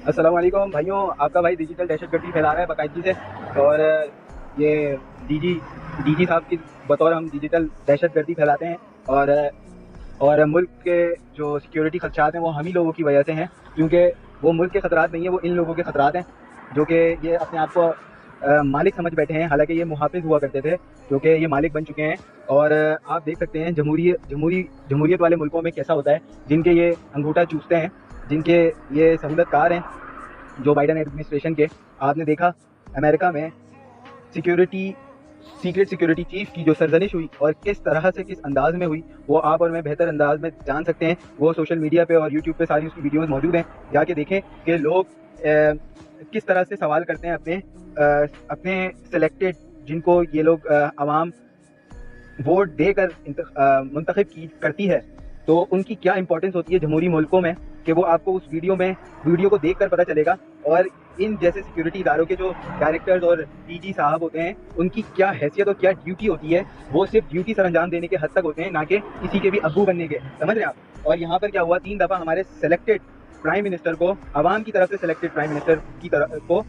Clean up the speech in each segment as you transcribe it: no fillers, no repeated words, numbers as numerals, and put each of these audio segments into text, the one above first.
अस्सलाम वालेकुम भाइयों, आपका भाई डिजिटल दहशतगर्दी फैला रहा है बाकायदगी से। और ये डीजी डीजी साहब की बतौर हम डिजिटल दहशतगर्दी फैलाते हैं। और मुल्क के जो सिक्योरिटी खदशात हैं वो हम ही लोगों की वजह से हैं, क्योंकि वो मुल्क के ख़तरात नहीं है, वो इन लोगों के ख़तरात हैं जो कि ये अपने आप को मालिक समझ बैठे हैं। हालांकि ये मुहाफ़िज़ हुआ करते थे, जो कि ये मालिक बन चुके हैं। और आप देख सकते हैं जमहूरियत वाले मुल्कों में कैसा होता है, जिनके ये अंगूठा चूसते हैं, जिनके ये सहूलतकार हैं जो बाइडन एडमिनिस्ट्रेशन के। आपने देखा अमेरिका में सिक्योरिटी सीक्रेट सिक्योरिटी चीफ की जो सरजनिश हुई और किस तरह से किस अंदाज में हुई, वो आप और मैं बेहतर अंदाज में जान सकते हैं। वो सोशल मीडिया पे और यूट्यूब पे सारी उसकी वीडियोस मौजूद हैं, जाके देखें कि लोग किस तरह से सवाल करते हैं अपने सेलेक्टेड, जिनको ये लोग आवाम वोट देकर मुंतखब करती है, तो उनकी क्या इंपॉर्टेंस होती है जमहूरी मुल्कों में, कि वो आपको उस वीडियो को देखकर पता चलेगा। और इन जैसे सिक्योरिटी इदारों के जो डायरेक्टर्स और डीजी साहब होते हैं, उनकी क्या हैसियत और क्या ड्यूटी होती है। वो सिर्फ ड्यूटी सर अंजाम देने के हद तक होते हैं, ना कि किसी के भी अब्बू बनने के। समझ रहे हैं आप। और यहाँ पर क्या हुआ, 3 दफ़ा हमारे सेलेक्टेड प्राइम मिनिस्टर को, आवाम की तरफ से सेलेक्टेड प्राइम मिनिस्टर की तरफ को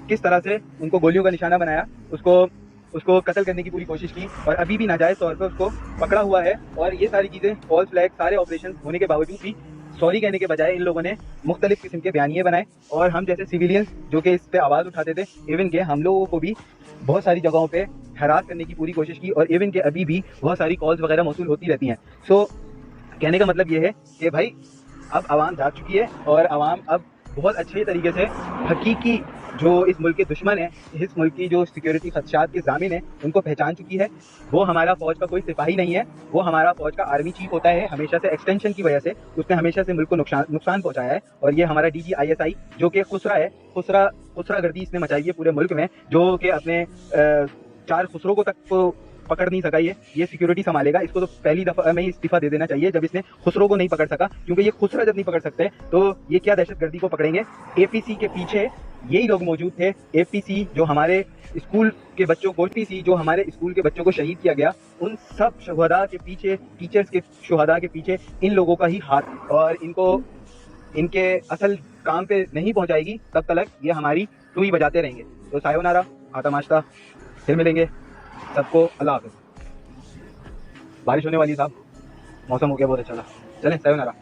किस तरह से उनको गोलियों का निशाना बनाया, उसको कत्ल करने की पूरी कोशिश की, और अभी भी नाजायज़ तौर पर उसको पकड़ा हुआ है। और ये सारी चीज़ें, फॉल्स फ्लैग, सारे ऑपरेशन होने के बावजूद भी सॉरी कहने के बजाय इन लोगों ने मुख्तलिफ किस्म के बयानिए बनाए। और हम जैसे सिविलियंस जो कि इस पर आवाज़ उठाते थे, इवन के हम लोगों को भी बहुत सारी जगहों पे हरास करने की पूरी कोशिश की, और इवन के अभी भी बहुत सारी कॉल्स वगैरह मौसूल होती रहती हैं। सो कहने का मतलब ये है कि भाई अब आवाम जाग चुकी है, और आवाम अब बहुत अच्छे तरीके से हकीकी जो इस मुल्क के दुश्मन है, इस मुल्क की जो सिक्योरिटी खदशात के ज़ामिन है, उनको पहचान चुकी है। वो हमारा फ़ौज का कोई सिपाही नहीं है, वो हमारा फ़ौज का आर्मी चीफ होता है। हमेशा से एक्सटेंशन की वजह से उसने हमेशा से मुल्क को नुकसान पहुंचाया है। और ये हमारा DGISI जो कि खुसरा है, खुसरा गर्दी इसने मचाई है पूरे मुल्क में, जो कि अपने 4 खुसरों को तक को पकड़ नहीं सका। ये सिक्योरिटी संभालेगा। इसको तो पहली दफ़ा में ही इस्तीफा दे देना चाहिए जब इसने खुसरो को नहीं पकड़ सका, क्योंकि ये खुसरा जब नहीं पकड़ सकते तो ये क्या दहशतगर्दी को पकड़ेंगे। APC के पीछे यही लोग मौजूद थे। APC जो हमारे स्कूल के बच्चों को शहीद किया गया, उन सब शुहदा के पीछे, टीचर्स के शुहदा के पीछे इन लोगों का ही हाथ। और इनको इनके असल काम पे नहीं पहुंचाएगी तब तक ये हमारी टूई बजाते रहेंगे। तो सायोनारा, आता माश्ता, फिर मिलेंगे सबको। अल्लाह हाफ़िज़। बारिश होने वाली है साहब, मौसम हो गया बहुत अच्छा था। चलें, सायोनारा।